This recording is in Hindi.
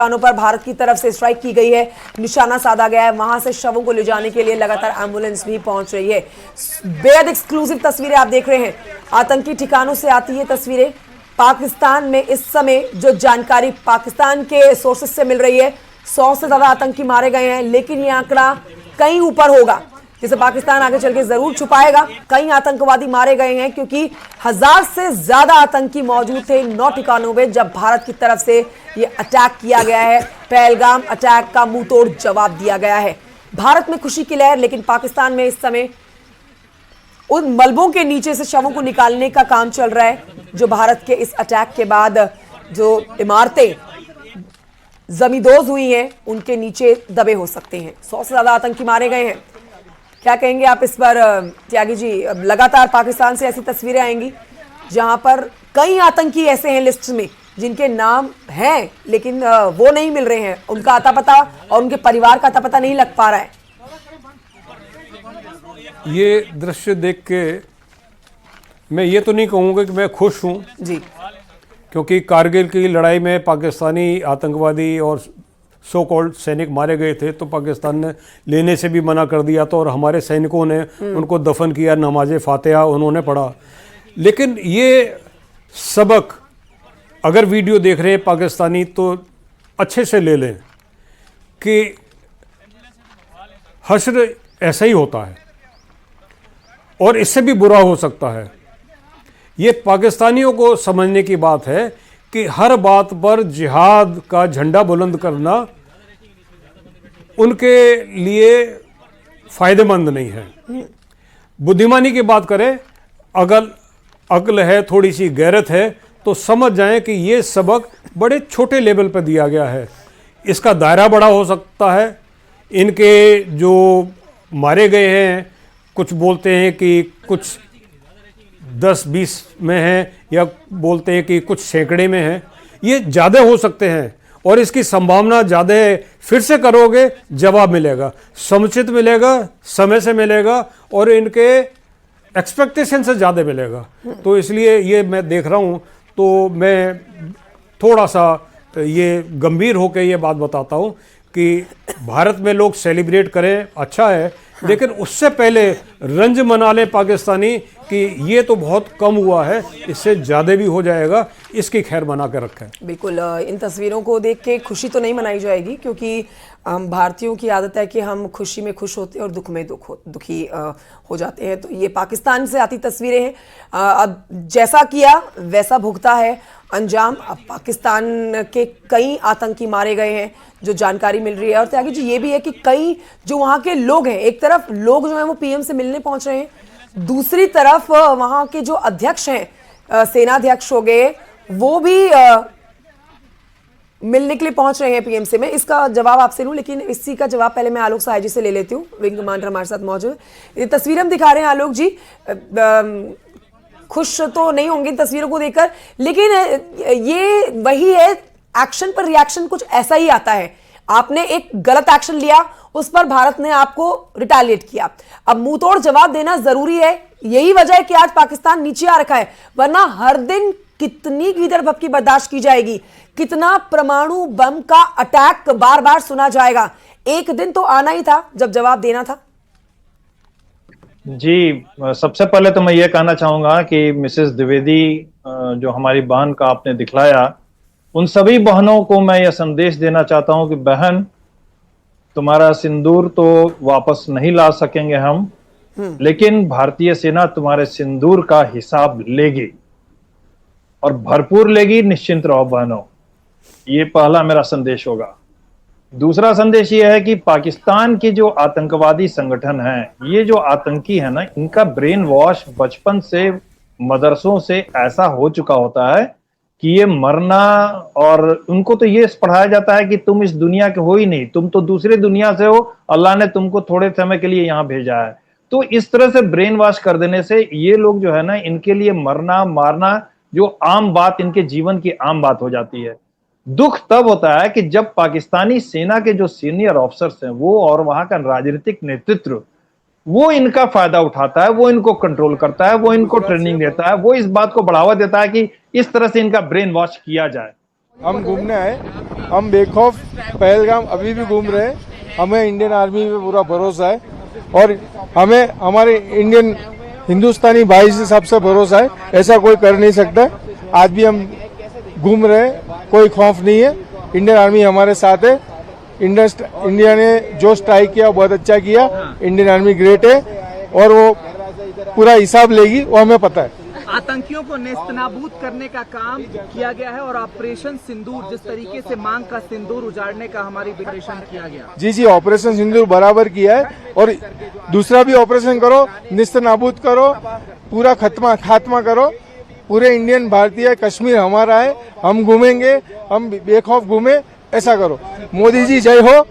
ठिकानों पर भारत की तरफ से स्ट्राइक की गई है, निशाना साधा गया है। वहां से शवों को ले जाने के लिए लगातार एम्बुलेंस भी पहुंच रही है। बेहद एक्सक्लूसिव तस्वीरें आप देख रहे हैं, आतंकी ठिकानों से आती है तस्वीरें। पाकिस्तान में इस समय जो जानकारी पाकिस्तान के सोर्सेज से मिल रही है, 100 से ज्यादा आतंकी मारे गए हैं, लेकिन यह आंकड़ा कहीं ऊपर होगा, जिसे पाकिस्तान आगे चल के जरूर छुपाएगा। कई आतंकवादी मारे गए हैं क्योंकि 1000 से ज्यादा आतंकी मौजूद थे 9 ठिकानों में जब भारत की तरफ से यह अटैक किया गया है। पहलगाम अटैक का मुंह तोड़ जवाब दिया गया है। भारत में खुशी की लहर, लेकिन पाकिस्तान में इस समय उन मलबों के नीचे से शवों को निकालने का काम चल रहा है, जो भारत के इस अटैक के बाद जो इमारतें जमींदोज हुई हैं उनके नीचे दबे हो सकते हैं। 100 से ज्यादा आतंकी मारे गए हैं। क्या कहेंगे आप इस पर त्यागी जी? लगातार पाकिस्तान से ऐसी तस्वीरें आएंगी जहां पर कई आतंकी ऐसे हैं लिस्ट में जिनके नाम हैं, लेकिन वो नहीं मिल रहे हैं, उनका अता पता और उनके परिवार का अता पता नहीं लग पा रहा है। ये दृश्य देख के मैं ये तो नहीं कहूँगा कि मैं खुश हूँ जी, क्योंकि कारगिल की लड़ाई में पाकिस्तानी आतंकवादी और सो कॉल्ड सैनिक मारे गए थे, तो पाकिस्तान ने लेने से भी मना कर दिया था और हमारे सैनिकों ने उनको दफन किया, नमाज फातिहा उन्होंने पढ़ा। लेकिन ये सबक अगर वीडियो देख रहे हैं पाकिस्तानी तो अच्छे से ले लें कि हश्र ऐसा ही होता है और इससे भी बुरा हो सकता है। ये पाकिस्तानियों को समझने की बात है कि हर बात पर जिहाद का झंडा बुलंद करना उनके लिए फायदेमंद नहीं है। बुद्धिमानी की बात करें, अगर अक्ल है, थोड़ी सी गैरत है, तो समझ जाएं कि ये सबक बड़े छोटे लेवल पर दिया गया है। इसका दायरा बड़ा हो सकता है। इनके जो मारे गए हैं, कुछ बोलते हैं कि कुछ 10-20 में हैं या बोलते हैं कि कुछ सैकड़े में हैं। ये ज़्यादा हो सकते हैं और इसकी संभावना ज़्यादा है। फिर से करोगे जवाब मिलेगा, समुचित मिलेगा, समय से मिलेगा और इनके एक्सपेक्टेशन से ज़्यादा मिलेगा। तो इसलिए ये मैं देख रहा हूँ तो मैं थोड़ा सा ये गंभीर होकर ये बात बताता हूँ कि भारत में लोग सेलिब्रेट करें, अच्छा है, लेकिन उससे पहले रंज मना ले पाकिस्तानी कि ये तो बहुत कम हुआ है, इससे ज़्यादा भी हो जाएगा, इसकी खैर बना कर रखा है। बिल्कुल, इन तस्वीरों को देख के खुशी तो नहीं मनाई जाएगी, क्योंकि हम भारतीयों की आदत है कि हम खुशी में खुश होते हैं और दुख में दुखी हो जाते हैं। तो ये पाकिस्तान से आती तस्वीरें हैं। अब जैसा किया वैसा भुगता है अंजाम। अब पाकिस्तान के कई आतंकी मारे गए हैं जो जानकारी मिल रही है। और त्यागी जी, ये भी है कि कई जो वहाँ के लोग हैं, एक तरफ लोग जो हैं वो पीएम से मिलने पहुंच रहे हैं, दूसरी तरफ वहाँ के जो अध्यक्ष हैं, सेनाध्यक्ष हो गए, वो भी मिलने के लिए पहुंच रहे हैं पीएम से। मैं इसका जवाब आपसे लूं, लेकिन इसी का जवाब पहले मैं आलोक सहाय जी से ले लेती हूँ। विंग कमांडर हमारे साथ मौजूद। ये तस्वीर हम दिखा रहे हैं आलोक जी, खुश तो नहीं होंगे इन तस्वीरों को देखकर, लेकिन ये वही है, एक्शन पर रिएक्शन कुछ ऐसा ही आता है। आपने एक गलत एक्शन लिया, उस पर भारत ने आपको रिटेलिएट किया। अब मुंह तोड़ जवाब देना जरूरी है। यही वजह है कि आज पाकिस्तान नीचे आ रखा है, वरना हर दिन कितनी गीदड़ भपकी बर्दाश्त की जाएगी, कितना परमाणु बम का अटैक बार बार सुना जाएगा। एक दिन तो आना ही था जब जवाब देना था। जी, सबसे पहले तो मैं ये कहना चाहूंगा कि मिसेस द्विवेदी, जो हमारी बहन का आपने दिखलाया, उन सभी बहनों को मैं यह संदेश देना चाहता हूं कि बहन, तुम्हारा सिंदूर तो वापस नहीं ला सकेंगे हम, लेकिन भारतीय सेना तुम्हारे सिंदूर का हिसाब लेगी और भरपूर लेगी। निश्चिंत रहो बहनों, ये पहला मेरा संदेश होगा। दूसरा संदेश ये है कि पाकिस्तान के जो आतंकवादी संगठन हैं, ये जो आतंकी है ना, इनका ब्रेन वॉश बचपन से मदरसों से ऐसा हो चुका होता है कि ये मरना, और उनको तो ये पढ़ाया जाता है कि तुम इस दुनिया के हो ही नहीं, तुम तो दूसरे दुनिया से हो, अल्लाह ने तुमको थोड़े समय के लिए यहाँ भेजा है। तो इस तरह से ब्रेन वॉश कर देने से ये लोग जो है ना, इनके लिए मरना मारना जो आम बात, इनके जीवन की आम बात हो जाती है। दुख तब होता है कि जब पाकिस्तानी सेना के जो सीनियर ऑफिसर्स हैं वो और वहां का राजनीतिक नेतृत्व, वो इनका फायदा उठाता है, वो इनको कंट्रोल करता है, वो इनको ट्रेनिंग देता है, वो इस बात को बढ़ावा देता है कि इस तरह से इनका ब्रेन वॉश किया जाए। हम घूमने आए, हम बेखौफ पहलगाम अभी भी घूम रहे हैं। हमें इंडियन आर्मी पे पूरा भरोसा है और हमें हमारे इंडियन हिंदुस्तानी भाई से सबसे भरोसा है, ऐसा कोई कर नहीं सकता। आज भी हम घूम रहे हैं, कोई खौफ नहीं है। इंडियन आर्मी हमारे साथ है। इंडिया ने जो स्ट्राइक किया बहुत अच्छा किया। इंडियन आर्मी ग्रेट है और वो पूरा हिसाब लेगी, वो हमें पता है। आतंकियों को नेस्तनाबूद करने का काम किया गया है और ऑपरेशन सिंदूर, जिस तरीके से मांग का सिंदूर उजाड़ने का हमारी ऑपरेशन किया गया। जी जी, ऑपरेशन सिंदूर बराबर किया है और दूसरा भी ऑपरेशन करो, नेस्तनाबूद करो, पूरा खात्मा करो। पूरे इंडियन भारतीय कश्मीर हमारा है, हम घूमेंगे, हम बेखौफ घूमे, ऐसा करो। मोदी जी जय हो।